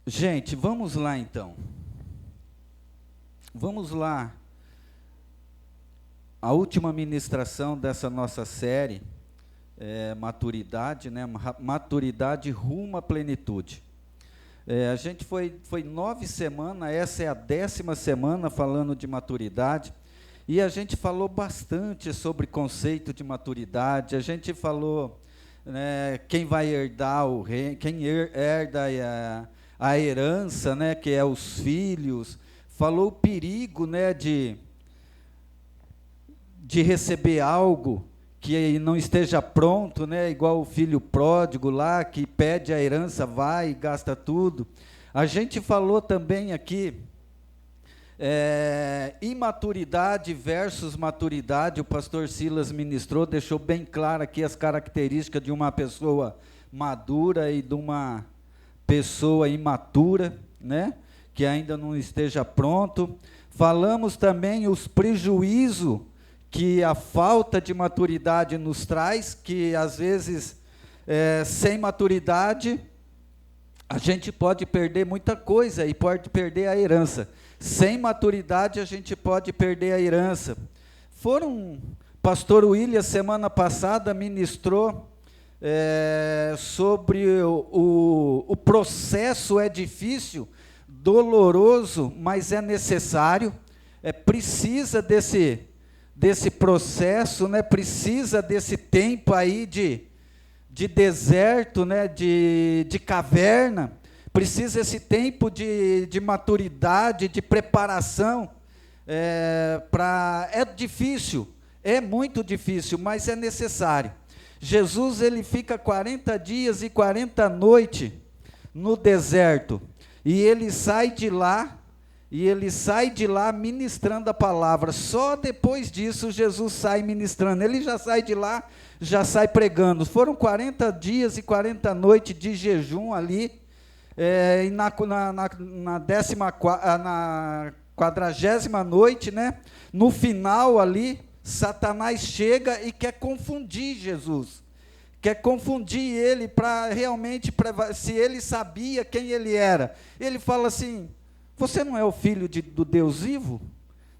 Gente, vamos lá então. Vamos lá. A última ministração dessa nossa série é maturidade, né? Maturidade rumo à plenitude. A gente foi 9 semanas, essa é a 10ª semana falando de maturidade, e a gente falou bastante sobre conceito de maturidade, a gente falou, né, quem vai herdar o reino, quem herda a herança, né, que é os filhos, falou o perigo, né, de receber algo que não esteja pronto, né, igual o filho pródigo lá, que pede a herança, vai e gasta tudo. A gente falou também aqui, imaturidade versus maturidade, o pastor Silas ministrou, deixou bem claro aqui as características de uma pessoa madura e de uma pessoa imatura, né, que ainda não esteja pronto. Falamos também os prejuízos que a falta de maturidade nos traz, que às vezes, sem maturidade, a gente pode perder muita coisa e pode perder a herança. Sem maturidade, a gente pode perder a herança. Pastor William, semana passada, ministrou sobre o processo é difícil, doloroso, mas é necessário, precisa desse processo, né, precisa desse tempo aí de deserto, né, de caverna, precisa esse tempo de maturidade, de preparação, é difícil, é muito difícil, mas é necessário. Jesus, ele fica 40 dias e 40 noites no deserto, e ele sai de lá ministrando a palavra. Só depois disso Jesus sai ministrando. Ele já sai de lá, já sai pregando. Foram 40 dias e 40 noites de jejum ali, e na 40ª noite, né, no final ali, Satanás chega e quer confundir Jesus. Quer confundir ele para realmente, se ele sabia quem ele era. Ele fala assim: você não é o filho do Deus vivo?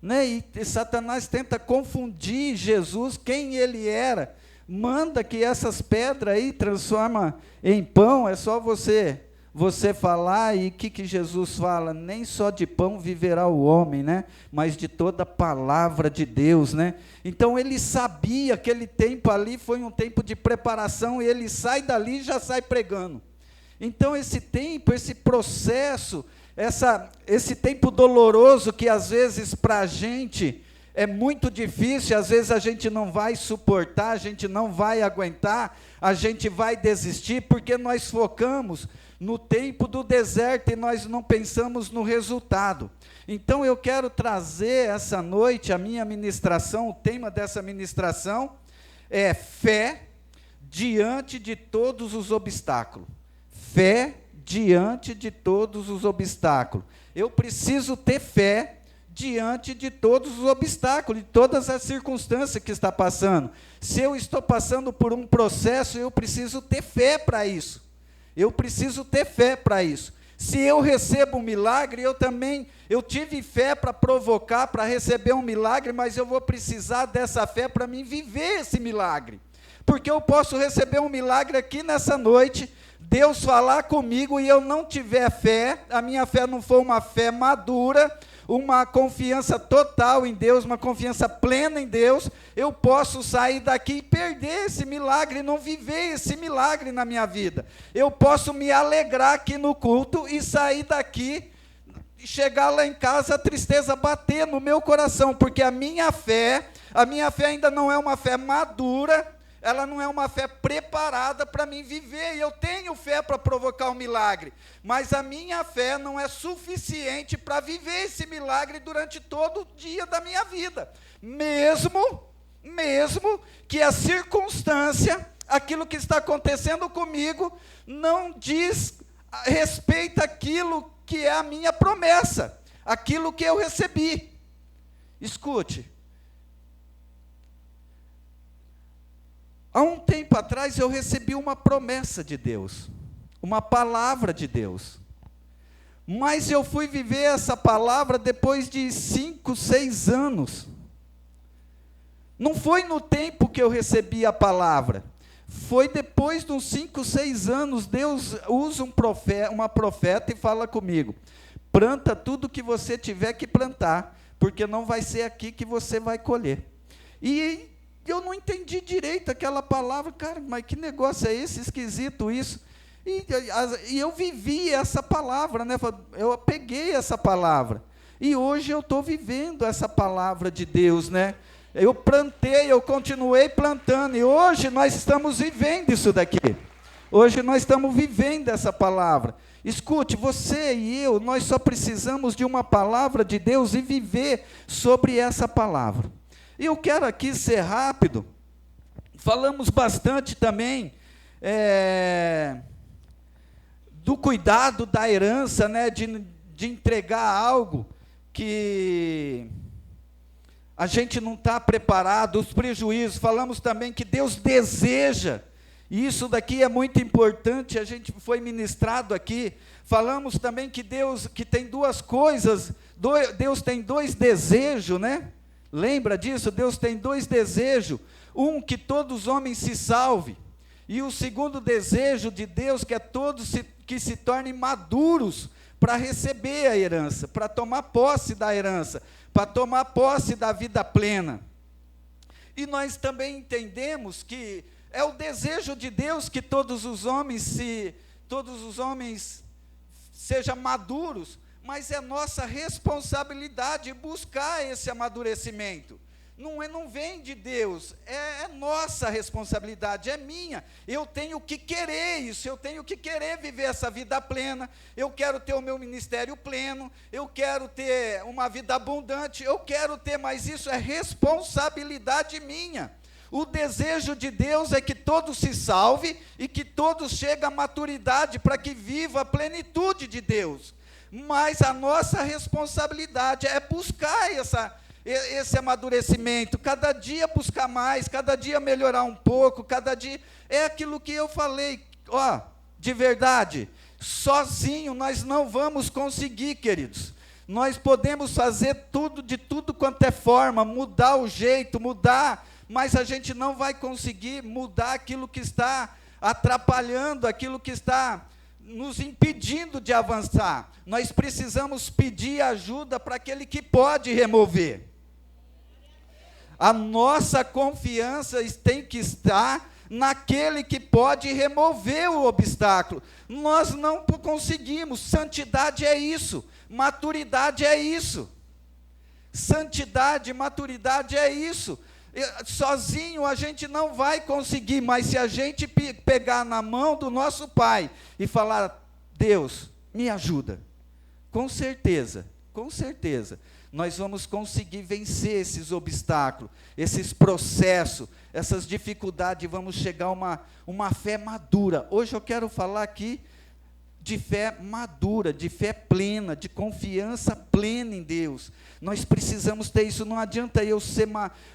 Né? E Satanás tenta confundir Jesus, quem ele era. Manda que essas pedras aí transforma em pão, é só você falar. E o que Jesus fala? Nem só de pão viverá o homem, né? Mas de toda palavra de Deus, né? Então ele sabia que aquele tempo ali foi um tempo de preparação, e ele sai dali e já sai pregando. Então esse tempo, esse processo, esse tempo doloroso que às vezes para a gente é muito difícil, às vezes a gente não vai suportar, a gente não vai aguentar, a gente vai desistir, porque nós focamos no tempo do deserto e nós não pensamos no resultado. Então eu quero trazer essa noite a minha ministração, o tema dessa ministração é fé diante de todos os obstáculos. Fé diante de todos os obstáculos. Eu preciso ter fé diante de todos os obstáculos, de todas as circunstâncias que está passando. Se eu estou passando por um processo, eu preciso ter fé para isso. Eu preciso ter fé para isso. Se eu recebo um milagre, eu tive fé para provocar, para receber um milagre, mas eu vou precisar dessa fé para mim viver esse milagre. Porque eu posso receber um milagre aqui nessa noite, Deus falar comigo e eu não tiver fé, a minha fé não for uma fé madura, uma confiança total em Deus, uma confiança plena em Deus, eu posso sair daqui e perder esse milagre, não viver esse milagre na minha vida. Eu posso me alegrar aqui no culto e sair daqui, chegar lá em casa, a tristeza bater no meu coração, porque a minha fé ainda não é uma fé madura, ela não é uma fé preparada para mim viver, e eu tenho fé para provocar um milagre, mas a minha fé não é suficiente para viver esse milagre durante todo o dia da minha vida, mesmo que a circunstância, aquilo que está acontecendo comigo, não diz respeito àquilo que é a minha promessa, aquilo que eu recebi. Escute, há um tempo atrás eu recebi uma promessa de Deus, uma palavra de Deus. Mas eu fui viver essa palavra depois de 5, 6 anos. Não foi no tempo que eu recebi a palavra. Foi depois de uns 5, 6 anos, Deus usa uma profeta e fala comigo: planta tudo que você tiver que plantar, porque não vai ser aqui que você vai colher. E eu não entendi direito aquela palavra, cara, mas que negócio é esse, esquisito isso. E eu vivi essa palavra, né? Eu peguei essa palavra. E hoje eu estou vivendo essa palavra de Deus, né? Eu plantei, eu continuei plantando, e hoje nós estamos vivendo isso daqui. Hoje nós estamos vivendo essa palavra. Escute, você e eu, nós só precisamos de uma palavra de Deus e viver sobre essa palavra. E eu quero aqui ser rápido. Falamos bastante também do cuidado da herança, né, de entregar algo que a gente não está preparado, os prejuízos. Falamos também que Deus deseja, e isso daqui é muito importante, a gente foi ministrado aqui. Falamos também que Deus, que tem duas coisas, Deus tem 2 desejos, né? Lembra disso? Deus tem 2 desejos, que todos os homens se salvem, e o segundo desejo de Deus, que é todos que se tornem maduros para receber a herança, para tomar posse da herança, para tomar posse da vida plena. E nós também entendemos que é o desejo de Deus que todos os homens sejam maduros, mas é nossa responsabilidade buscar esse amadurecimento. Não vem de Deus, é nossa responsabilidade, é minha. Eu tenho que querer isso, eu tenho que querer viver essa vida plena. Eu quero ter o meu ministério pleno, eu quero ter uma vida abundante, eu quero ter, mas isso é responsabilidade minha. O desejo de Deus é que todos se salvem e que todos cheguem à maturidade para que viva a plenitude de Deus. Mas a nossa responsabilidade é buscar esse amadurecimento, cada dia buscar mais, cada dia melhorar um pouco, cada dia, é aquilo que eu falei, de verdade, sozinho nós não vamos conseguir, queridos. Nós podemos fazer de tudo quanto é forma, mudar o jeito, mas a gente não vai conseguir mudar aquilo que está atrapalhando, aquilo que está nos impedindo de avançar. Nós precisamos pedir ajuda para aquele que pode remover. A nossa confiança tem que estar naquele que pode remover o obstáculo. Nós não conseguimos. Santidade é isso, maturidade é isso. Santidade, maturidade é isso. Sozinho a gente não vai conseguir, mas se a gente pegar na mão do nosso Pai e falar: Deus, me ajuda, com certeza, nós vamos conseguir vencer esses obstáculos, esses processos, essas dificuldades, e vamos chegar a uma fé madura. Hoje eu quero falar aqui de fé madura, de fé plena, de confiança plena em Deus. Nós precisamos ter isso. Não adianta eu ser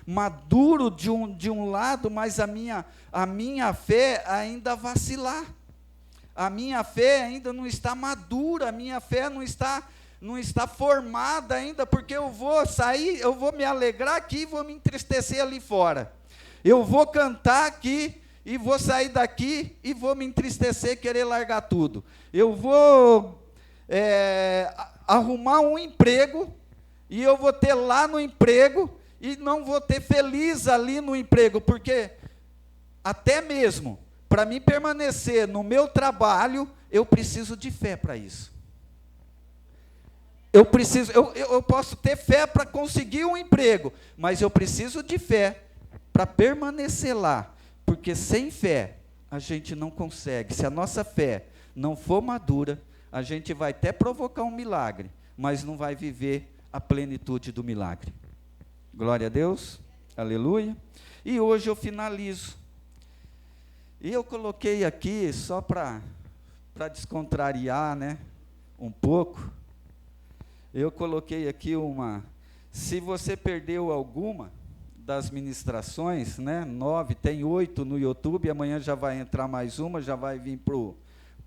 maduro de um lado, mas a minha fé ainda vacilar. A minha fé ainda não está madura, a minha fé não está formada ainda, porque eu vou sair, eu vou me alegrar aqui e vou me entristecer ali fora. Eu vou cantar aqui e vou sair daqui e vou me entristecer, querer largar tudo. Eu vou arrumar um emprego e eu vou ter lá no emprego e não vou ter feliz ali no emprego, porque até mesmo para mim permanecer no meu trabalho, eu preciso de fé para isso. Eu posso ter fé para conseguir um emprego, mas eu preciso de fé para permanecer lá, porque sem fé a gente não consegue. Se a nossa fé não for madura, a gente vai até provocar um milagre, mas não vai viver a plenitude do milagre. Glória a Deus, aleluia. E hoje eu finalizo. E eu coloquei aqui, só para descontrariar, né, um pouco, eu coloquei aqui se você perdeu alguma das ministrações, né, 9, tem 8 no YouTube, amanhã já vai entrar mais uma, já vai vir para o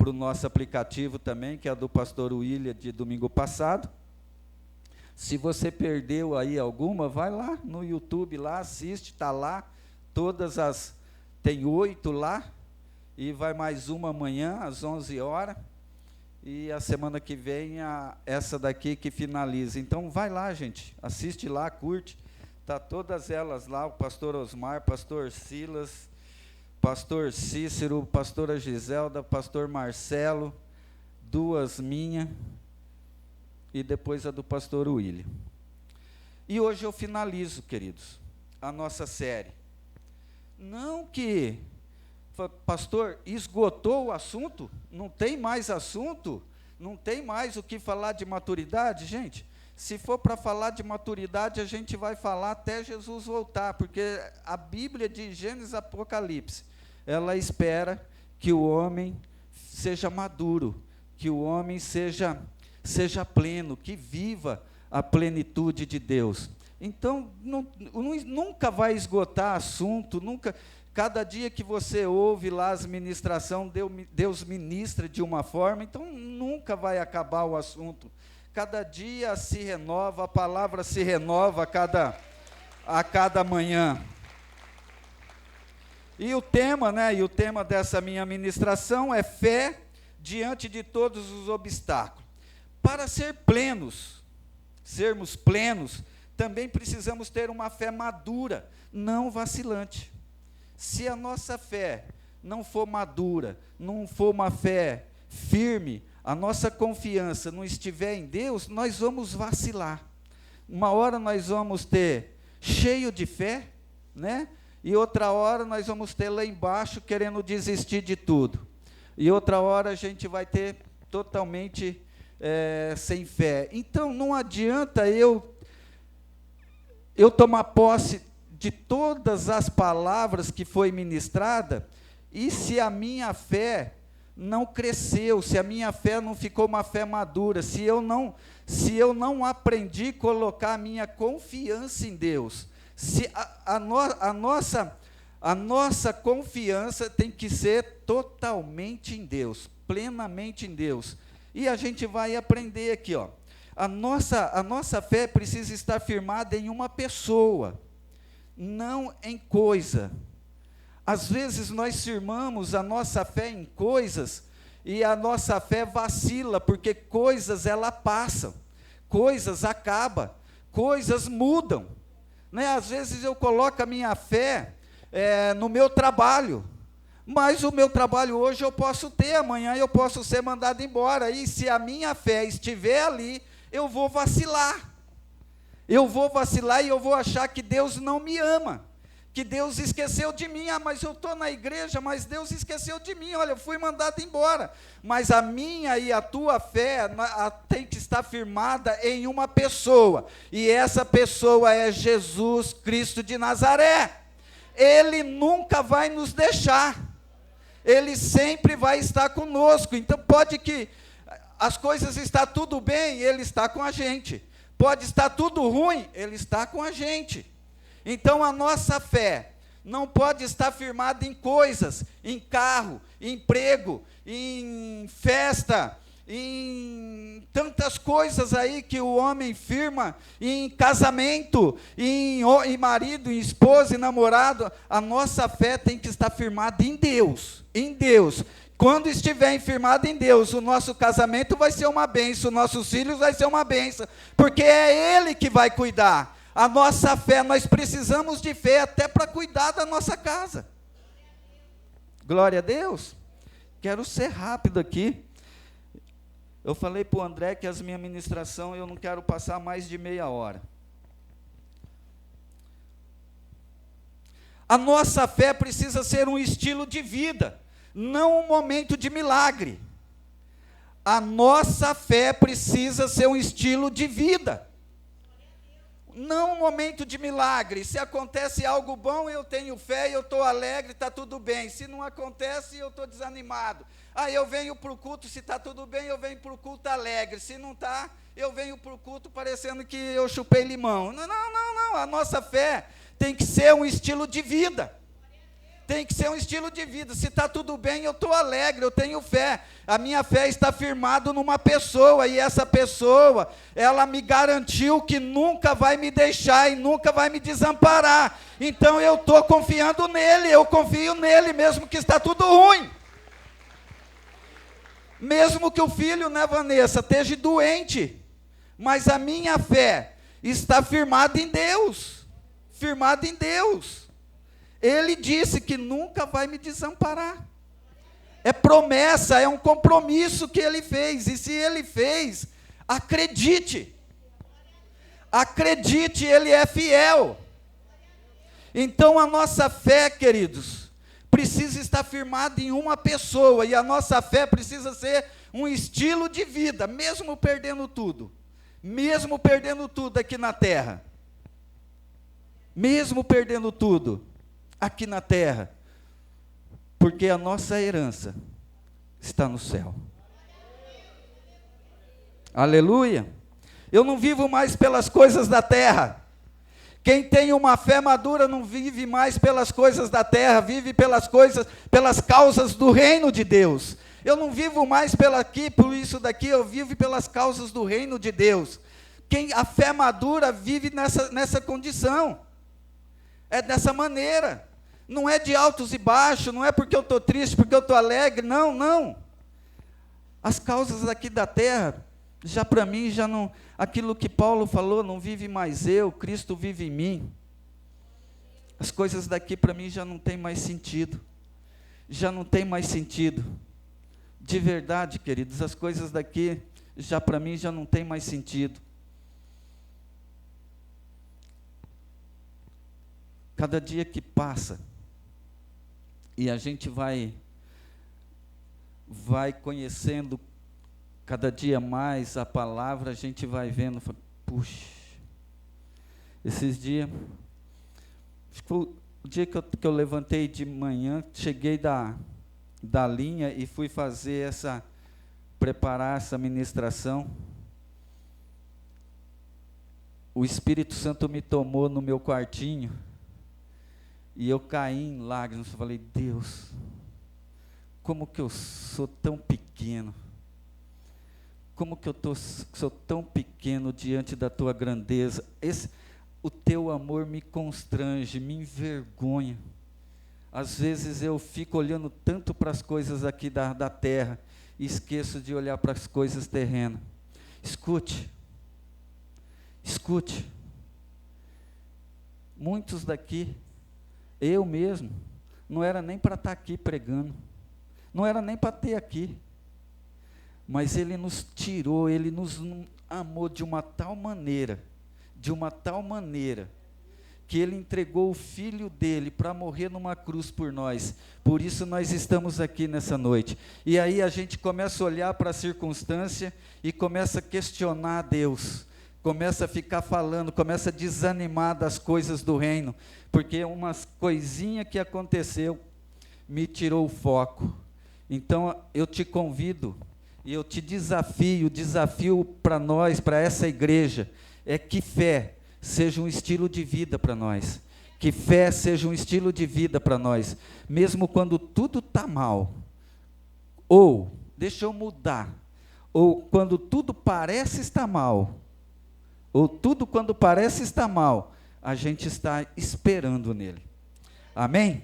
para o nosso aplicativo também, que é do pastor William, de domingo passado. Se você perdeu aí alguma, vai lá no YouTube, lá, assiste, está lá, tem 8 lá, e vai mais uma amanhã, às 11 horas, e a semana que vem, essa daqui que finaliza. Então, vai lá, gente, assiste lá, curte, está todas elas lá, o pastor Osmar, pastor Silas, pastor Cícero, pastora Giselda, pastor Marcelo, 2 minhas, e depois a do pastor William. E hoje eu finalizo, queridos, a nossa série. Não que, pastor, esgotou o assunto? Não tem mais assunto? Não tem mais o que falar de maturidade? Gente, se for para falar de maturidade, a gente vai falar até Jesus voltar, porque a Bíblia de Gênesis e Apocalipse, ela espera que o homem seja maduro, que o homem seja pleno, que viva a plenitude de Deus. Então, nunca vai esgotar assunto, nunca. Cada dia que você ouve lá as ministrações, Deus ministra de uma forma, então nunca vai acabar o assunto. Cada dia se renova, a palavra se renova a cada manhã. E o tema, o tema dessa minha ministração é fé diante de todos os obstáculos. Para sermos plenos, também precisamos ter uma fé madura, não vacilante. Se a nossa fé não for madura, não for uma fé firme, a nossa confiança não estiver em Deus, nós vamos vacilar. Uma hora nós vamos ter cheio de fé, e outra hora nós vamos ter lá embaixo querendo desistir de tudo. E outra hora a gente vai ter totalmente sem fé. Então não adianta eu tomar posse de todas as palavras que foi ministrada, e se a minha fé não cresceu, se a minha fé não ficou uma fé madura, se eu não aprendi a colocar a minha confiança em Deus, se a nossa confiança tem que ser totalmente em Deus, plenamente em Deus. E a gente vai aprender aqui, a nossa fé precisa estar firmada em uma pessoa, não em coisa. Às vezes nós firmamos a nossa fé em coisas, e a nossa fé vacila, porque coisas elas passam, coisas acabam, coisas mudam. Às vezes eu coloco a minha fé no meu trabalho, mas o meu trabalho hoje eu posso ter, amanhã eu posso ser mandado embora, e se a minha fé estiver ali, eu vou vacilar e eu vou achar que Deus não me ama, que Deus esqueceu de mim. Mas eu estou na igreja, mas Deus esqueceu de mim, olha, eu fui mandado embora. Mas a minha e a tua fé tem que estar firmada em uma pessoa, e essa pessoa é Jesus Cristo de Nazaré. Ele nunca vai nos deixar, Ele sempre vai estar conosco. Então pode que as coisas estão tudo bem, Ele está com a gente. Pode estar tudo ruim, Ele está com a gente. Então a nossa fé não pode estar firmada em coisas, em carro, em emprego, em festa, em tantas coisas aí que o homem firma, em casamento, em marido, em esposa, em namorado. A nossa fé tem que estar firmada em Deus, em Deus. Quando estiver firmado em Deus, o nosso casamento vai ser uma bênção, nossos filhos vai ser uma bênção, porque é Ele que vai cuidar. A nossa fé, nós precisamos de fé até para cuidar da nossa casa. Glória a Deus. Quero ser rápido aqui. Eu falei para o André que as minhas ministrações eu não quero passar mais de meia hora. A nossa fé precisa ser um estilo de vida, não um momento de milagre. A nossa fé precisa ser um estilo de vida, não um momento de milagre. Se acontece algo bom, eu tenho fé, eu estou alegre, está tudo bem. Se não acontece, eu estou desanimado. Eu venho para o culto, se está tudo bem, eu venho para o culto alegre. Se não está, eu venho para o culto parecendo que eu chupei limão. Não. A nossa fé tem que ser um estilo de vida. Tem que ser um estilo de vida. Se está tudo bem, eu estou alegre, eu tenho fé. A minha fé está firmada numa pessoa, e essa pessoa, ela me garantiu que nunca vai me deixar e nunca vai me desamparar. Então eu estou confiando nele, eu confio nele, mesmo que está tudo ruim. Mesmo que o filho, né, Vanessa, esteja doente, mas a minha fé está firmada em Deus. Firmada em Deus. Ele disse que nunca vai me desamparar. É promessa, é um compromisso que ele fez. E se ele fez, acredite. Acredite, ele é fiel. Então a nossa fé, queridos, precisa estar firmada em uma pessoa. E a nossa fé precisa ser um estilo de vida, mesmo perdendo tudo. Mesmo perdendo tudo aqui na terra. Mesmo perdendo tudo aqui na terra, porque a nossa herança está no céu. Aleluia. Eu não vivo mais pelas coisas da terra. Quem tem uma fé madura não vive mais pelas coisas da terra, vive pelas causas do reino de Deus. Eu não vivo mais por isso daqui, eu vivo pelas causas do reino de Deus. A fé madura vive nessa condição. É dessa maneira. Não é de altos e baixos, não é porque eu estou triste, porque eu estou alegre, não, não. As causas aqui da terra, já para mim, já não, aquilo que Paulo falou, não vive mais eu, Cristo vive em mim. As coisas daqui para mim já não tem mais sentido. Já não tem mais sentido. De verdade, queridos, as coisas daqui, já para mim, já não tem mais sentido. Cada dia que passa, e a gente vai conhecendo cada dia mais a palavra, a gente vai vendo, puxa, esses dias, acho que foi o dia que eu levantei de manhã, cheguei da linha e fui preparar essa ministração, o Espírito Santo me tomou no meu quartinho, e eu caí em lágrimas, falei, Deus, como que eu sou tão pequeno? Como que eu sou tão pequeno diante da tua grandeza? O teu amor me constrange, me envergonha. Às vezes eu fico olhando tanto para as coisas aqui da terra, e esqueço de olhar para as coisas terrenas. Escute. Muitos daqui, eu mesmo, não era nem para estar aqui pregando, não era nem para ter aqui, mas Ele nos tirou, Ele nos amou de uma tal maneira, que Ele entregou o Filho dEle para morrer numa cruz por nós. Por isso nós estamos aqui nessa noite. E aí a gente começa a olhar para a circunstância e começa a questionar a Deus, começa a ficar falando, começa a desanimar das coisas do reino, porque umas coisinhas que aconteceu me tirou o foco. Então eu te convido e eu te desafio, o desafio para nós, para essa igreja, é que fé seja um estilo de vida para nós, que fé seja um estilo de vida para nós, mesmo quando tudo está mal, ou, deixa eu mudar, ou quando tudo parece estar mal, ou tudo quando parece estar mal, a gente está esperando nele. Amém?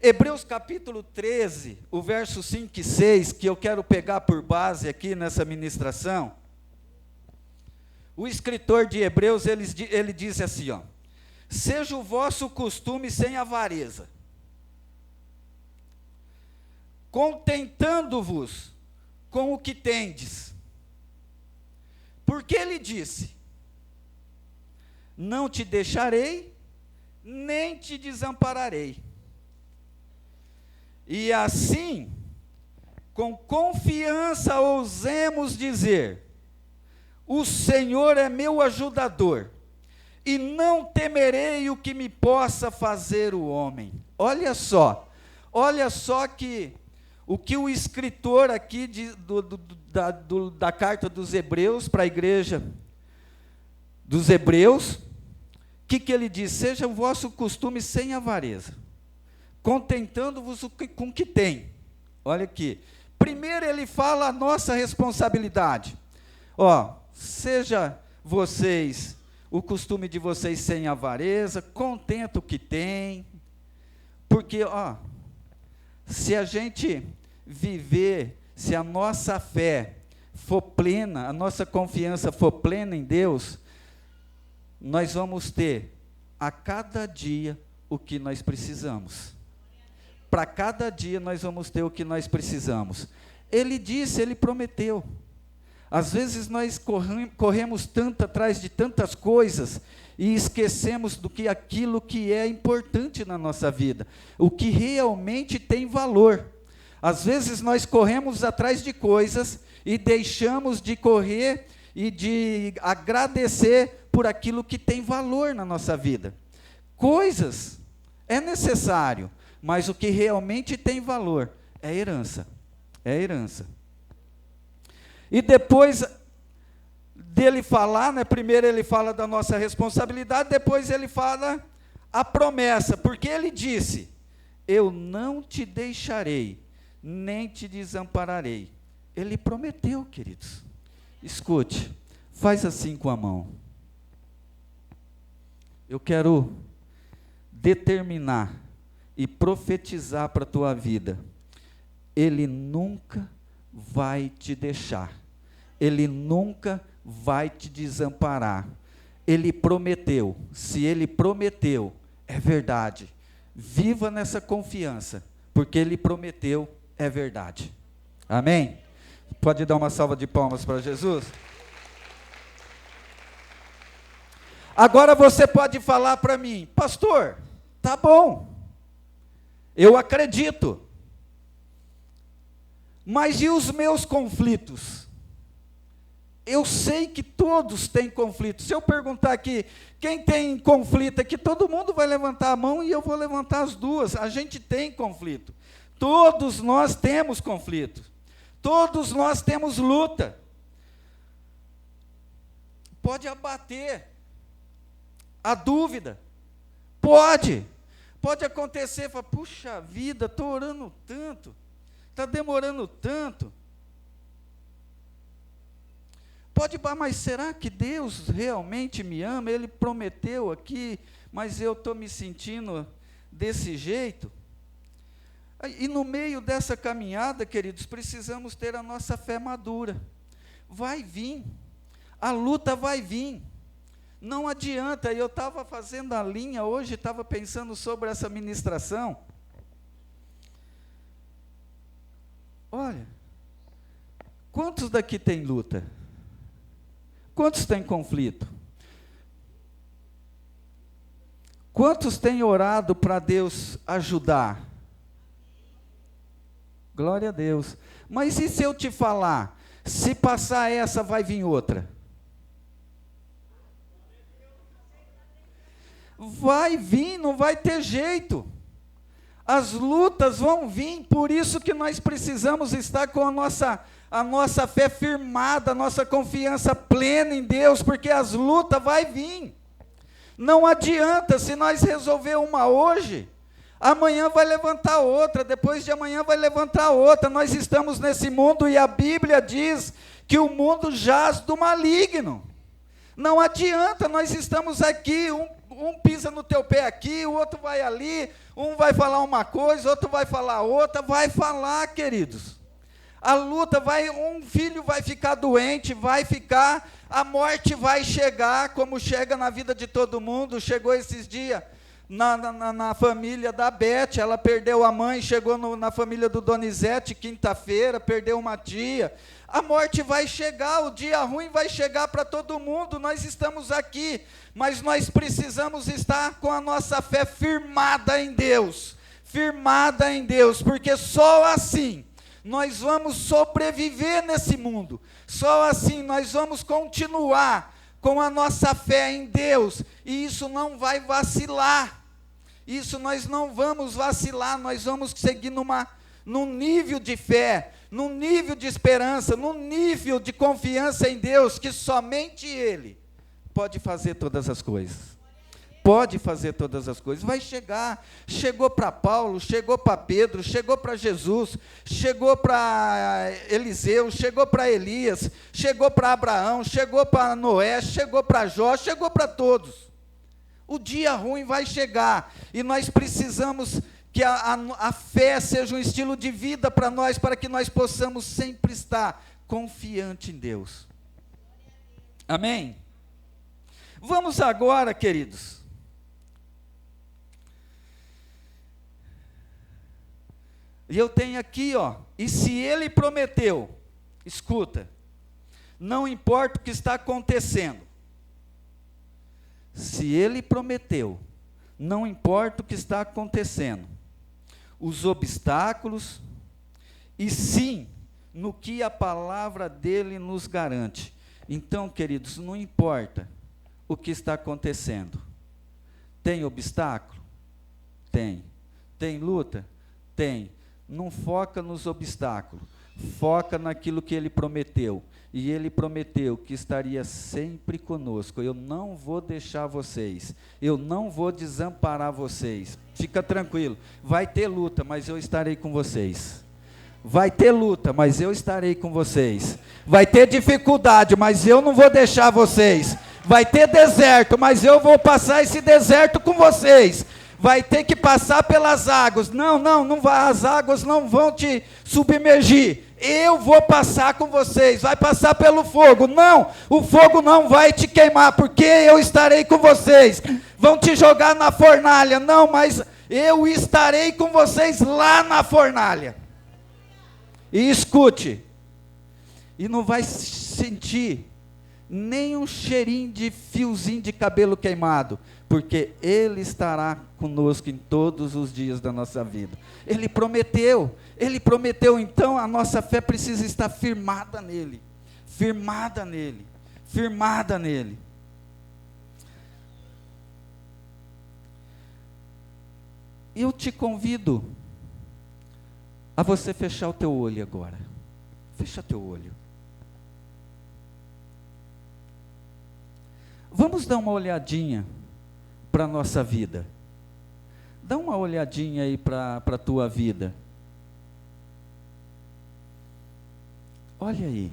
Hebreus capítulo 13, o verso 5 e 6, que eu quero pegar por base aqui nessa ministração. O escritor de Hebreus, ele diz assim, ó: seja o vosso costume sem avareza, contentando-vos com o que tendes. Porque ele disse: não te deixarei, nem te desampararei. E assim, com confiança ousemos dizer: o Senhor é meu ajudador, e não temerei o que me possa fazer o homem. Olha só que o que o escritor aqui da carta dos Hebreus, para a igreja dos Hebreus, que ele diz? Seja o vosso costume sem avareza, contentando-vos com o que tem. Olha aqui. Primeiro ele fala a nossa responsabilidade. Seja vocês, o costume de vocês sem avareza, contenta o que tem, porque, se a gente viver, se a nossa fé for plena, a nossa confiança for plena em Deus, nós vamos ter a cada dia o que nós precisamos. Para cada dia nós vamos ter o que nós precisamos. Ele disse, ele prometeu. Às vezes nós corremos tanto atrás de tantas coisas e esquecemos aquilo que é importante na nossa vida, o que realmente tem valor. Às vezes nós corremos atrás de coisas e deixamos de correr e de agradecer por aquilo que tem valor na nossa vida. Coisas é necessário, mas o que realmente tem valor é herança. É herança. E depois dele falar, primeiro ele fala da nossa responsabilidade, depois ele fala a promessa, porque ele disse, eu não te deixarei, nem te desampararei. Ele prometeu, queridos. Escute, faz assim com a mão. Eu quero determinar e profetizar para a tua vida. Ele nunca vai te deixar. Ele nunca vai te desamparar. Ele prometeu. Se ele prometeu, é verdade. Viva nessa confiança, porque ele prometeu, é verdade. Amém? Pode dar uma salva de palmas para Jesus? Agora você pode falar para mim, pastor, tá bom, eu acredito, mas e os meus conflitos? Eu sei que todos têm conflitos. Se eu perguntar aqui, quem tem conflito aqui, todo mundo vai levantar a mão e eu vou levantar as duas. A gente tem conflito. Todos nós temos conflito. Todos nós temos luta. Pode abater a dúvida. Pode acontecer, fala, puxa vida, estou orando tanto, está demorando tanto. Mas será que Deus realmente me ama? Ele prometeu aqui, mas eu estou me sentindo desse jeito. E no meio dessa caminhada, queridos, precisamos ter a nossa fé madura. Vai vir, a luta vai vir. Não adianta, eu estava fazendo a linha hoje, estava pensando sobre essa ministração. Olha, quantos daqui tem luta? Quantos têm conflito? Quantos têm orado para Deus ajudar? Glória a Deus. Mas e se eu te falar, se passar essa, vai vir outra? Vai vir, não vai ter jeito. As lutas vão vir, por isso que nós precisamos estar com a nossa fé firmada, a nossa confiança plena em Deus, porque as lutas vão vir. Não adianta, se nós resolver uma hoje, amanhã vai levantar outra, depois de amanhã vai levantar outra. Nós estamos nesse mundo e a Bíblia diz que o mundo jaz do maligno. Não adianta, nós estamos aqui, um pisa no teu pé aqui, o outro vai ali, um vai falar uma coisa, outro vai falar outra, vai falar, queridos. A luta um filho vai ficar doente, a morte vai chegar, como chega na vida de todo mundo. Chegou esses dias na família da Beth, ela perdeu a mãe, chegou na família do Donizete, quinta-feira, perdeu uma tia. A morte vai chegar, o dia ruim vai chegar para todo mundo. Nós estamos aqui, mas nós precisamos estar com a nossa fé firmada em Deus, porque só assim nós vamos sobreviver nesse mundo, só assim nós vamos continuar com a nossa fé em Deus, e isso não vai vacilar, nós não vamos vacilar, nós vamos seguir num nível de fé, num nível de esperança, num nível de confiança em Deus, que somente Ele pode fazer todas as coisas. pode fazer todas as coisas. Vai chegar. Chegou para Paulo, chegou para Pedro, chegou para Jesus, chegou para Eliseu, chegou para Elias, chegou para Abraão, chegou para Noé, chegou para Jó, chegou para todos. O dia ruim vai chegar, e nós precisamos que a fé seja um estilo de vida para nós, para que nós possamos sempre estar confiante em Deus. Amém? Vamos agora, queridos, e eu tenho aqui, e se ele prometeu, escuta, não importa o que está acontecendo, se ele prometeu, não importa o que está acontecendo, os obstáculos, e sim, no que a palavra dele nos garante. Então, queridos, não importa o que está acontecendo. Tem obstáculo? Tem. Tem luta? Tem. Não foca nos obstáculos, foca naquilo que ele prometeu. E ele prometeu que estaria sempre conosco. Eu não vou deixar vocês, eu não vou desamparar vocês. Fica tranquilo, vai ter luta, mas eu estarei com vocês. Vai ter luta, mas eu estarei com vocês. Vai ter dificuldade, mas eu não vou deixar vocês. Vai ter deserto, mas eu vou passar esse deserto com vocês. Vai ter que passar pelas águas. Não vai, as águas não vão te submergir. Eu vou passar com vocês. Vai passar pelo fogo. Não, o fogo não vai te queimar, porque eu estarei com vocês. Vão te jogar na fornalha. Não, mas eu estarei com vocês lá na fornalha. E escute, e não vai sentir nem um cheirinho de fiozinho de cabelo queimado, porque Ele estará conosco em todos os dias da nossa vida. Ele prometeu, então a nossa fé precisa estar firmada nele, firmada nele, firmada nele. Eu te convido a você fechar o teu olho agora. Fecha teu olho. Vamos dar uma olhadinha para a nossa vida. Dá uma olhadinha aí para a tua vida. Olha aí.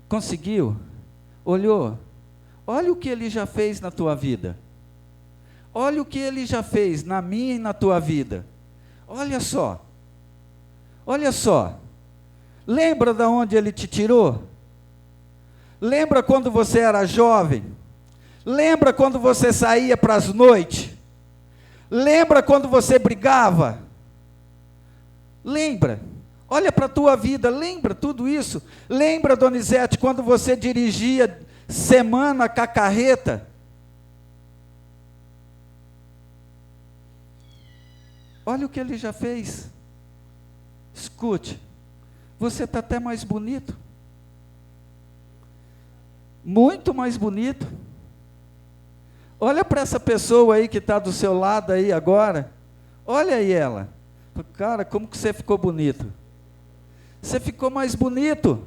Conseguiu? Olhou? Olha o que Ele já fez na tua vida. Olha o que Ele já fez na minha e na tua vida. Olha só. Olha só. Lembra de onde Ele te tirou? Lembra quando você era jovem? Lembra quando você saía para as noites? Lembra quando você brigava? Lembra? Olha para a tua vida, lembra tudo isso? Lembra, Donizete, quando você dirigia semana com a carreta? Olha o que Ele já fez. Escute, você está até mais bonito. Muito mais bonito. Olha para essa pessoa aí que está do seu lado aí agora. Olha aí ela. Cara, como que você ficou bonito? Você ficou mais bonito.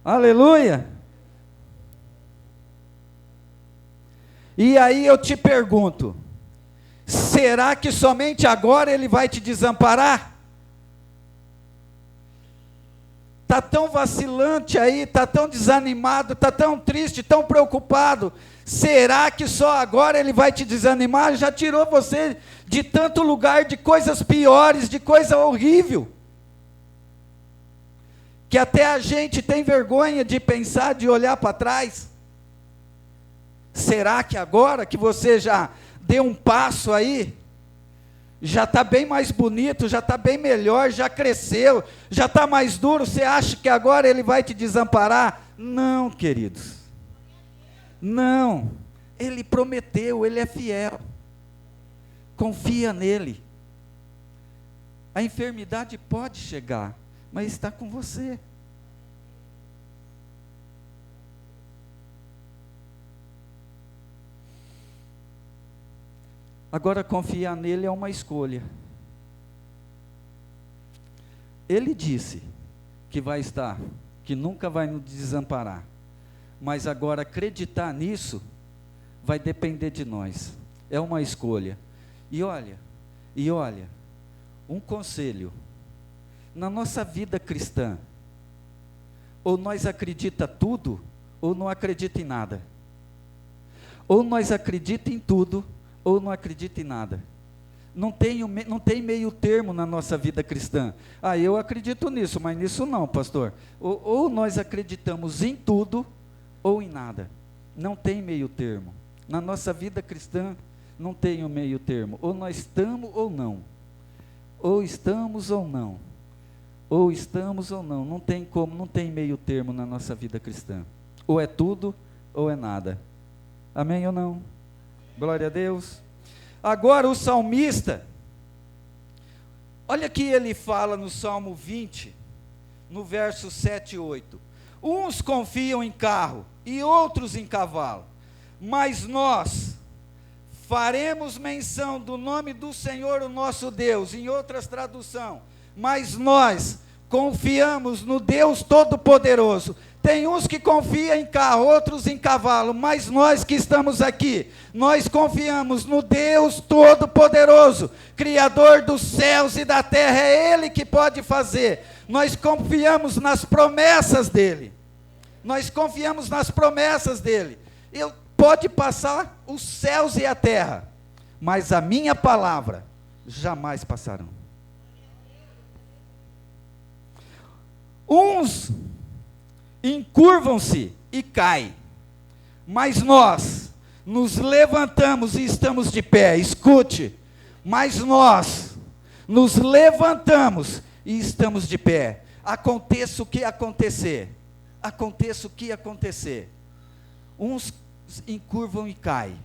Aleluia. E aí eu te pergunto, será que somente agora Ele vai te desamparar? Está tão vacilante aí, está tão desanimado, está tão triste, tão preocupado. Será que só agora Ele vai te desanimar? Já tirou você de tanto lugar, de coisas piores, de coisa horrível, que até a gente tem vergonha de pensar, de olhar para trás. Será que agora que você já deu um passo aí, já está bem mais bonito, já está bem melhor, já cresceu, já está mais duro, você acha que agora Ele vai te desamparar? Não, queridos. Não. Ele prometeu, Ele é fiel. Confia nele. A enfermidade pode chegar, mas está com você. Agora, confiar nele é uma escolha. Ele disse que vai estar, que nunca vai nos desamparar. Mas agora acreditar nisso vai depender de nós. É uma escolha. E olha, um conselho. Na nossa vida cristã, ou nós acredita tudo, ou não acredita em nada. Ou nós acredita em tudo, ou não acredita em nada. Não tem meio termo na nossa vida cristã. Ah, eu acredito nisso, mas nisso não, pastor. Ou nós acreditamos em tudo, ou em nada. Não tem meio termo. Na nossa vida cristã, não tem o meio termo. Ou nós estamos ou não. Ou estamos ou não. Ou estamos ou não. Não tem como, não tem meio termo na nossa vida cristã. Ou é tudo, ou é nada. Amém ou não? Glória a Deus. Agora o salmista, olha que ele fala no Salmo 20, no verso 7 e 8. Uns confiam em carro e outros em cavalo, mas nós faremos menção do nome do Senhor, o nosso Deus. Em outras traduções, mas nós confiamos no Deus Todo-Poderoso. Tem uns que confiam em carro, outros em cavalo, mas nós que estamos aqui, nós confiamos no Deus Todo-Poderoso, Criador dos céus e da terra. É Ele que pode fazer. Nós confiamos nas promessas dEle. Nós confiamos nas promessas dEle. Ele pode passar os céus e a terra, mas a minha palavra jamais passarão. Uns encurvam-se e caem, mas nós nos levantamos e estamos de pé. Escute, mas nós nos levantamos e estamos de pé. Aconteça o que acontecer, aconteça o que acontecer. Uns encurvam e caem,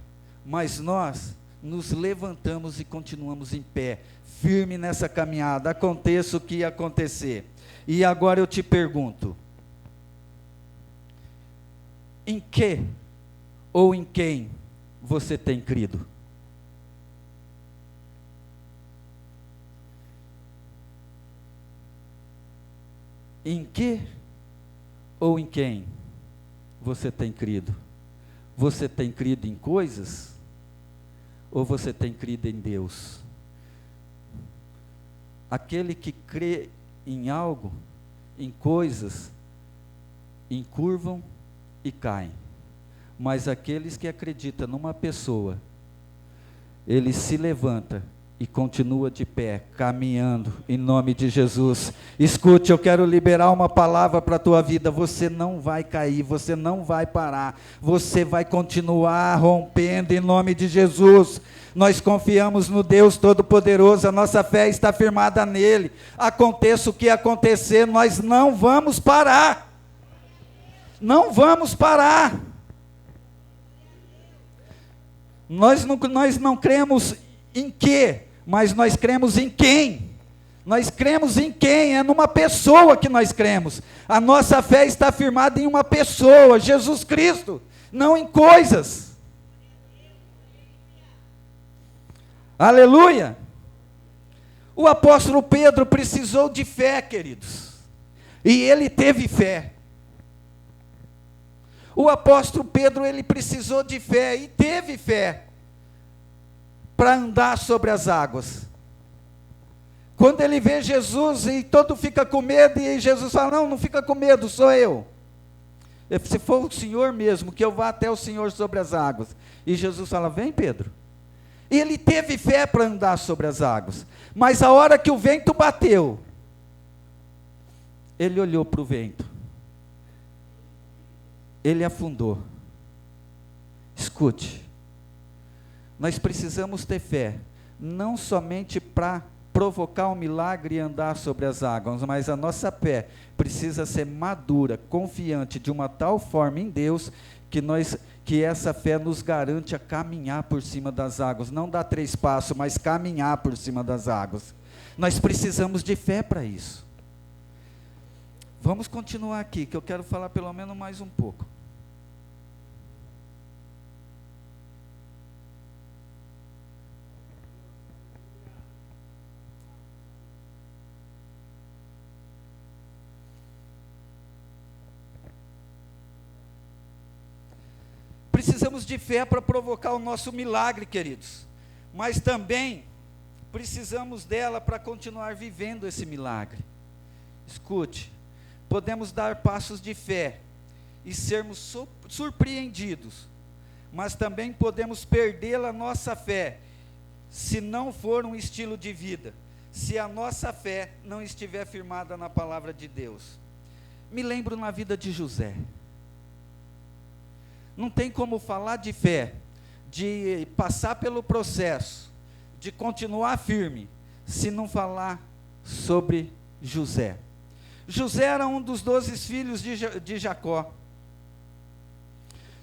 mas nós nos levantamos e continuamos em pé, firme nessa caminhada, aconteça o que acontecer. E agora eu te pergunto, em que ou em quem você tem crido? Em que ou em quem você tem crido? Você tem crido em coisas? Ou você tem crido em Deus? Aquele que crê em algo, em coisas, encurvam e caem. Mas aqueles que acreditam numa pessoa, ele se levanta e continua de pé, caminhando, em nome de Jesus. Escute, eu quero liberar uma palavra para a tua vida. Você não vai cair, você não vai parar, você vai continuar rompendo, em nome de Jesus. Nós confiamos no Deus Todo-Poderoso, a nossa fé está firmada nele. Aconteça o que acontecer, nós não vamos parar. Não vamos parar. Nós não cremos em quê, mas nós cremos em quem. Nós cremos em quem? É numa pessoa que nós cremos. A nossa fé está firmada em uma pessoa, Jesus Cristo, não em coisas. Aleluia! O apóstolo Pedro precisou de fé, queridos, e ele teve fé. O apóstolo Pedro, ele precisou de fé e teve fé para andar sobre as águas. Quando ele vê Jesus e todo fica com medo, e Jesus fala, não fica com medo, sou eu. Se for o Senhor mesmo, que eu vá até o Senhor sobre as águas. E Jesus fala, vem Pedro. E ele teve fé para andar sobre as águas. Mas a hora que o vento bateu, ele olhou para o vento. Ele afundou. Escute, nós precisamos ter fé, não somente para provocar um milagre e andar sobre as águas, mas a nossa fé precisa ser madura, confiante, de uma tal forma em Deus, que essa fé nos garante a caminhar por cima das águas, não dar 3 passos, mas caminhar por cima das águas. Nós precisamos de fé para isso. Vamos continuar aqui, que eu quero falar pelo menos mais um pouco. precisamos de fé para provocar o nosso milagre, queridos, mas também precisamos dela para continuar vivendo esse milagre. Escute, podemos dar passos de fé e sermos surpreendidos, mas também podemos perder a nossa fé, se não for um estilo de vida, se a nossa fé não estiver firmada na palavra de Deus. Me lembro na vida de José. Não tem como falar de fé, de passar pelo processo, de continuar firme, se não falar sobre José. José era um dos 12 filhos de Jacó.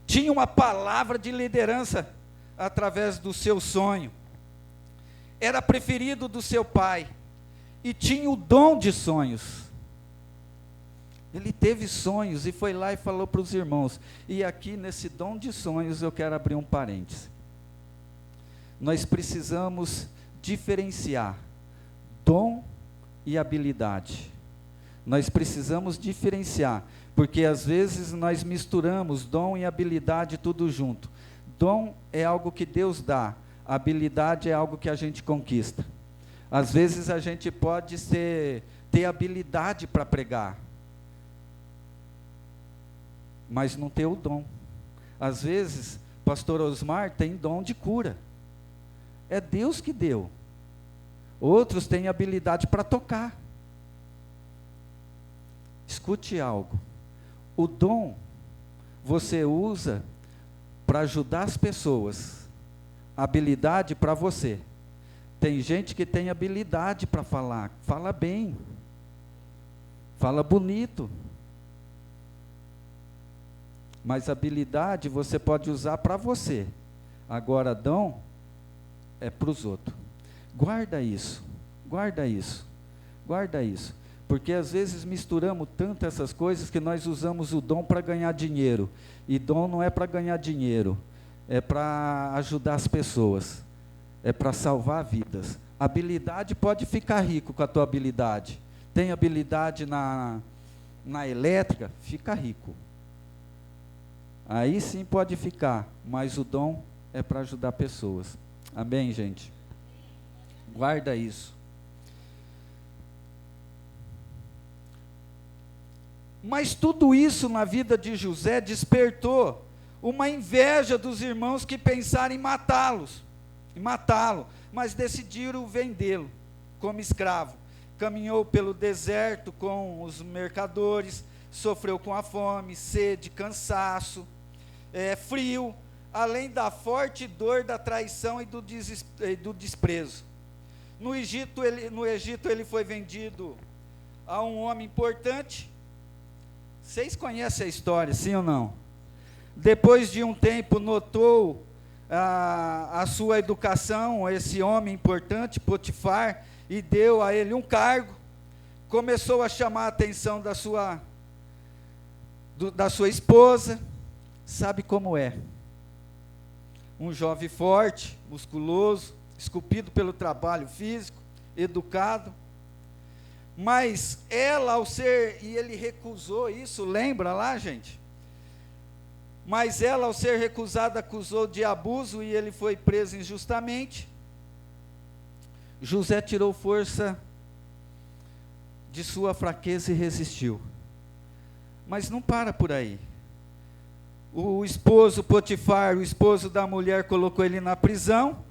Tinha uma palavra de liderança através do seu sonho. Era preferido do seu pai e tinha o dom de sonhos. Ele teve sonhos e foi lá e falou para os irmãos. E aqui nesse dom de sonhos eu quero abrir um parêntese. Nós precisamos diferenciar dom e habilidade. Nós precisamos diferenciar, porque às vezes nós misturamos dom e habilidade tudo junto. Dom é algo que Deus dá, habilidade é algo que a gente conquista. Às vezes a gente pode ter habilidade para pregar, mas não ter o dom. Às vezes, pastor Osmar tem dom de cura, é Deus que deu. Outros têm habilidade para tocar. Escute algo, o dom você usa para ajudar as pessoas, habilidade para você. Tem gente que tem habilidade para falar, fala bem, fala bonito, mas habilidade você pode usar para você, agora dom é para os outros. Guarda isso, guarda isso, guarda isso. Porque às vezes misturamos tanto essas coisas que nós usamos o dom para ganhar dinheiro. E dom não é para ganhar dinheiro, é para ajudar as pessoas, é para salvar vidas. Habilidade, pode ficar rico com a tua habilidade. Tem habilidade na elétrica, fica rico. Aí sim pode ficar, mas o dom é para ajudar pessoas. Amém, gente? Guarda isso. Mas tudo isso na vida de José despertou uma inveja dos irmãos que pensaram em matá-lo, mas decidiram vendê-lo como escravo. Caminhou pelo deserto com os mercadores, sofreu com a fome, sede, cansaço, frio, além da forte dor da traição e do desprezo. No Egito ele foi vendido a um homem importante. Vocês conhecem a história, sim ou não? Depois de um tempo notou a sua educação, esse homem importante, Potifar, e deu a ele um cargo. Começou a chamar a atenção da sua esposa. Sabe como é? Um jovem forte, musculoso, esculpido pelo trabalho físico, educado. Mas ela, e ele recusou isso, lembra lá, gente? Mas ela, ao ser recusada, acusou de abuso e ele foi preso injustamente. José tirou força de sua fraqueza e resistiu. Mas não para por aí. O esposo Potifar, o esposo da mulher, colocou ele na prisão.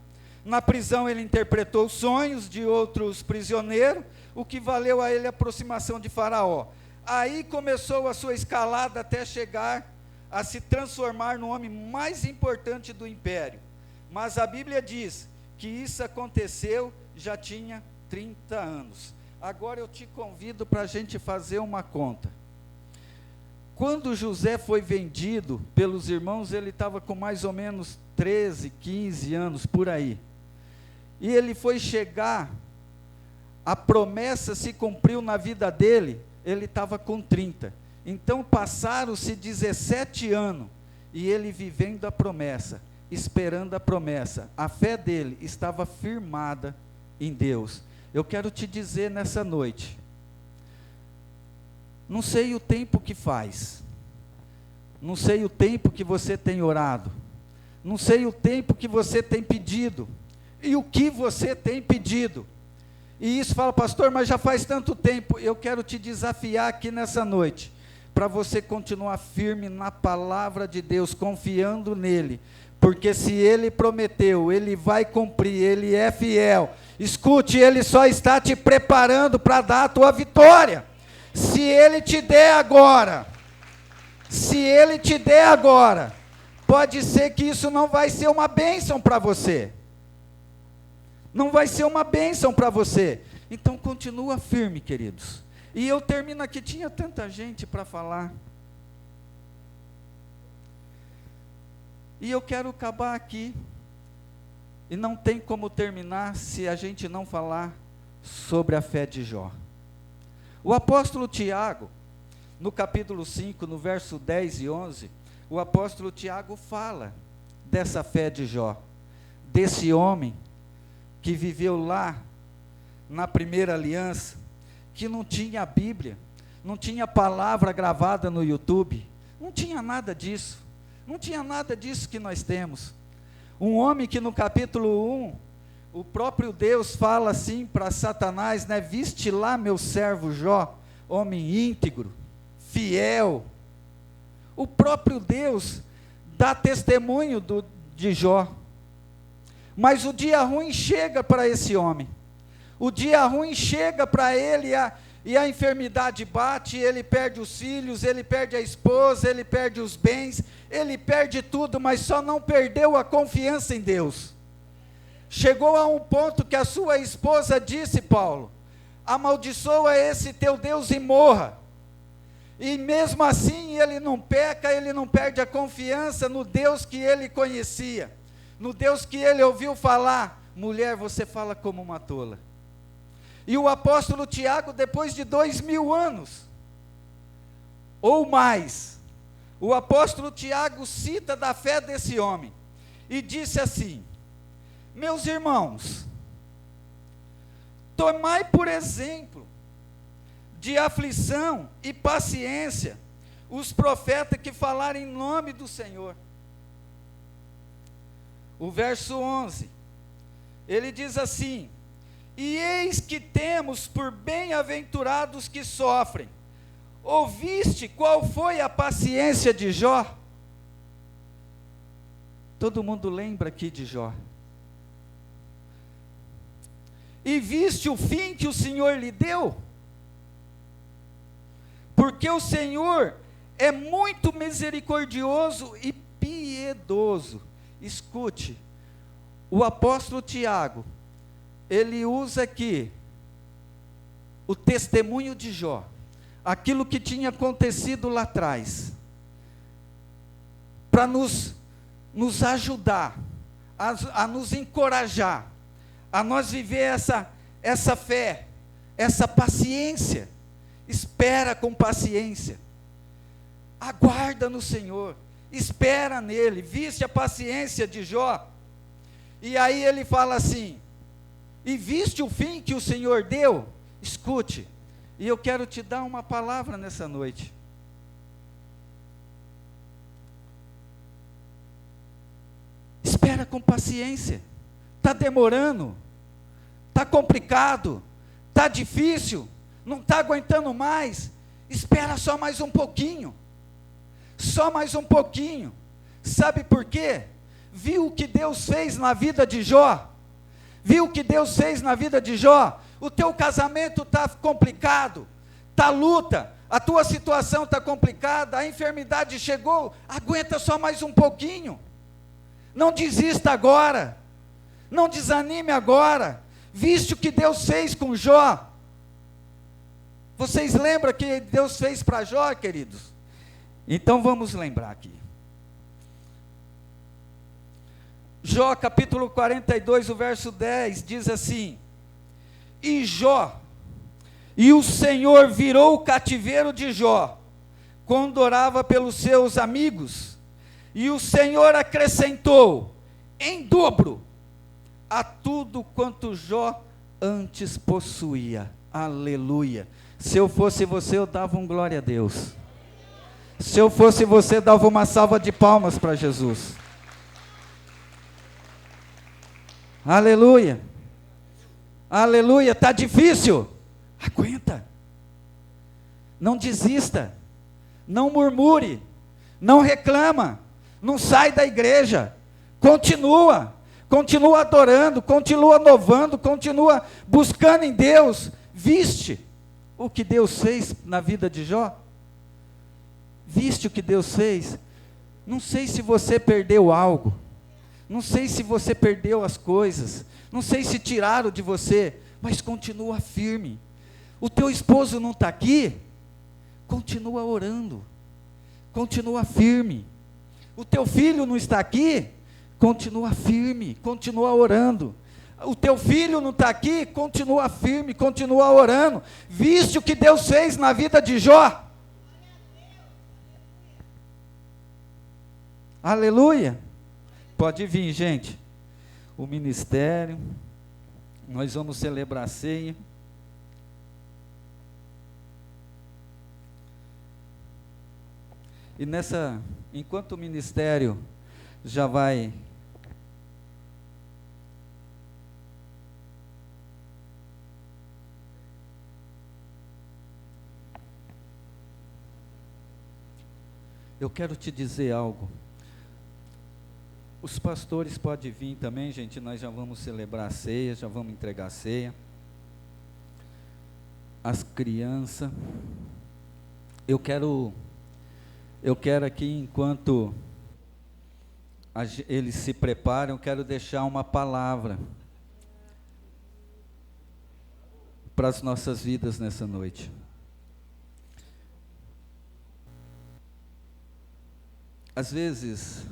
Na prisão ele interpretou sonhos de outros prisioneiros, o que valeu a ele a aproximação de Faraó. Aí começou a sua escalada até chegar a se transformar no homem mais importante do império. Mas a Bíblia diz que isso aconteceu, já tinha 30 anos. Agora eu te convido para a gente fazer uma conta. Quando José foi vendido pelos irmãos, ele estava com mais ou menos 13, 15 anos, por aí. E ele foi chegar, a promessa se cumpriu na vida dele, ele estava com 30. Então passaram-se 17 anos, e ele vivendo a promessa, esperando a promessa. A fé dele estava firmada em Deus. Eu quero te dizer nessa noite, não sei o tempo que faz, não sei o tempo que você tem orado, Não sei o tempo que você tem pedido e o que você tem pedido. E isso fala, pastor, mas já faz tanto tempo. Eu quero te desafiar aqui nessa noite, para você continuar firme na palavra de Deus, confiando nele, porque se ele prometeu, ele vai cumprir, ele é fiel. Escute, ele só está te preparando para dar a tua vitória. Se ele te der agora, pode ser que isso não vai ser uma bênção para você. Não vai ser uma bênção para você. Então continua firme, queridos. E eu termino aqui, tinha tanta gente para falar. E eu quero acabar aqui. E não tem como terminar se a gente não falar sobre a fé de Jó. O apóstolo Tiago, no capítulo 5, no verso 10 e 11, o apóstolo Tiago fala dessa fé de Jó, desse homem que viveu lá na primeira aliança, que não tinha a Bíblia, não tinha palavra gravada no YouTube, não tinha nada disso, que nós temos. Um homem que no capítulo 1, o próprio Deus fala assim para Satanás, né? Viste lá meu servo Jó, homem íntegro, fiel. O próprio Deus dá testemunho de Jó. Mas o dia ruim chega para esse homem. O dia ruim chega para ele e a enfermidade bate, ele perde os filhos, ele perde a esposa, ele perde os bens, ele perde tudo, mas só não perdeu a confiança em Deus. Chegou a um ponto que a sua esposa disse, Paulo, amaldiçoa esse teu Deus e morra. E mesmo assim ele não peca, ele não perde a confiança no Deus que ele conhecia, no Deus que ele ouviu falar. Mulher, você fala como uma tola. E o apóstolo Tiago, depois de 2000 anos, ou mais, o apóstolo Tiago cita da fé desse homem, e disse assim, meus irmãos, tomai por exemplo, de aflição e paciência, os profetas que falaram em nome do Senhor. O verso 11, ele diz assim, e eis que temos por bem-aventurados que sofrem. Ouviste qual foi a paciência de Jó? Todo mundo lembra aqui de Jó. E viste o fim que o Senhor lhe deu? Porque o Senhor é muito misericordioso e piedoso. Escute, o apóstolo Tiago, ele usa aqui o testemunho de Jó, aquilo que tinha acontecido lá atrás, para nos ajudar, a nos encorajar, a nós viver essa fé, essa paciência. Espera com paciência, aguarda no Senhor, espera nele. Viste a paciência de Jó? E aí ele fala assim, e viste o fim que o Senhor deu? Escute, e eu quero te dar uma palavra nessa noite. Espera com paciência. Está demorando, está complicado, está difícil, não está aguentando mais, espera só mais um pouquinho, sabe por quê? Viu o que Deus fez na vida de Jó? O teu casamento está complicado, está luta, a tua situação está complicada, a enfermidade chegou, aguenta só mais um pouquinho, não desista agora, não desanime agora. Viste o que Deus fez com Jó? Vocês lembram que Deus fez para Jó, queridos? Então vamos lembrar aqui. Jó capítulo 42, o verso 10, diz assim, e o Senhor virou o cativeiro de Jó, quando orava pelos seus amigos, e o Senhor acrescentou, em dobro, a tudo quanto Jó antes possuía. Aleluia. Se eu fosse você, eu dava um glória a Deus. Se eu fosse você, dava uma salva de palmas para Jesus. Aleluia. Aleluia. Está difícil? Aguenta. Não desista. Não murmure. Não reclama. Não sai da igreja. Continua. Continua adorando. Continua louvando. Continua buscando em Deus. Viste o que Deus fez na vida de Jó? Viste o que Deus fez? Não sei se você perdeu algo. Não sei se você perdeu as coisas. Não sei se tiraram de você. Mas continua firme. O teu esposo não está aqui? Continua orando. Continua firme. O teu filho não está aqui? Continua firme. Continua orando. O teu filho não está aqui? Continua firme. Continua orando. Viste o que Deus fez na vida de Jó? Aleluia. Pode vir, gente. O ministério. Nós vamos celebrar a ceia. E enquanto o ministério já vai eu quero te dizer algo. Os pastores podem vir também, gente, nós já vamos celebrar a ceia, já vamos entregar a ceia. As crianças. Eu quero aqui, enquanto eles se preparam, eu quero deixar uma palavra para as nossas vidas nessa noite. Às vezes,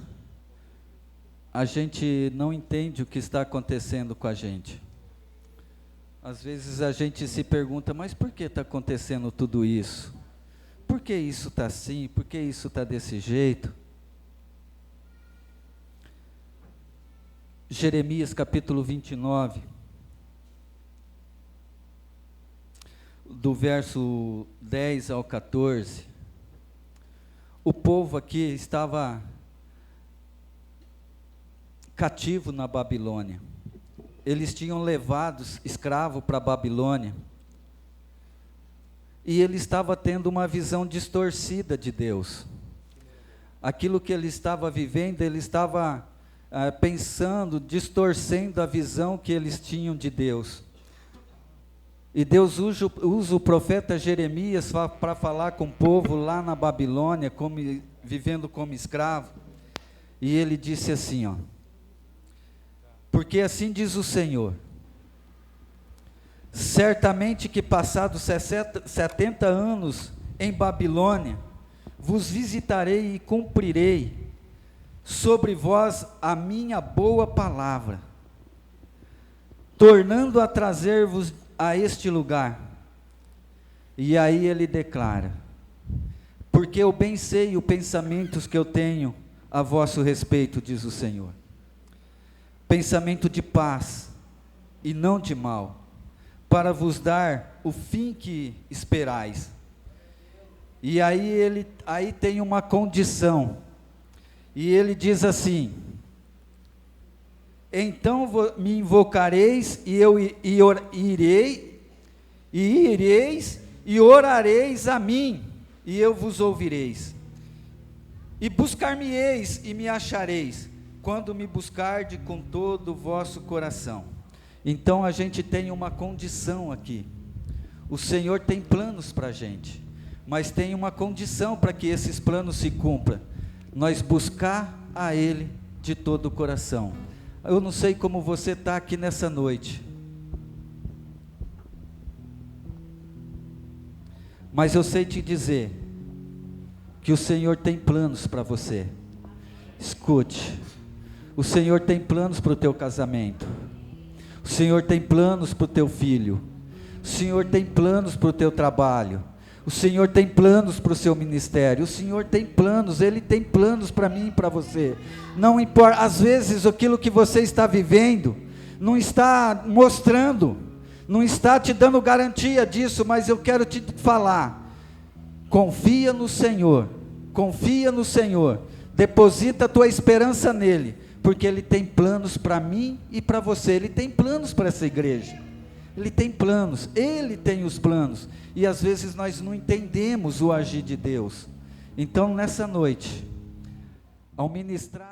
a gente não entende o que está acontecendo com a gente. Às vezes a gente se pergunta, mas por que está acontecendo tudo isso? Por que isso está assim? Por que isso está desse jeito? Jeremias capítulo 29, do verso 10 ao 14. O povo aqui estava cativo na Babilônia. Eles tinham levado escravo para a Babilônia. E ele estava tendo uma visão distorcida de Deus. Aquilo que ele estava vivendo, ele estava pensando, distorcendo a visão que eles tinham de Deus. E Deus usa o profeta Jeremias para falar com o povo lá na Babilônia, vivendo como escravo. E ele disse assim, ó: porque assim diz o Senhor, certamente que passados 70 anos em Babilônia, vos visitarei e cumprirei sobre vós a minha boa palavra, tornando a trazer-vos a este lugar. E aí ele declara: porque eu bem sei os pensamentos que eu tenho a vosso respeito, diz o Senhor, pensamento de paz e não de mal, para vos dar o fim que esperais. E aí tem uma condição, e ele diz assim: então me invocareis e ireis e orareis a mim, e eu vos ouvireis, e buscar-me-eis e me achareis, quando me buscarde com todo o vosso coração. Então a gente tem uma condição aqui. O Senhor tem planos para a gente, mas tem uma condição para que esses planos se cumpram: nós buscar a Ele de todo o coração. Eu não sei como você está aqui nessa noite, mas eu sei te dizer que o Senhor tem planos para você. Escute, o Senhor tem planos para o teu casamento, o Senhor tem planos para o teu filho, o Senhor tem planos para o teu trabalho, o Senhor tem planos para o seu ministério, o Senhor tem planos, Ele tem planos para mim e para você. Não importa, às vezes aquilo que você está vivendo não está mostrando, não está te dando garantia disso, mas eu quero te falar: confia no Senhor, deposita a tua esperança nele, porque Ele tem planos para mim e para você. Ele tem planos para essa igreja. Ele tem planos, Ele tem os planos, e às vezes nós não entendemos o agir de Deus. Então nessa noite, ao ministrar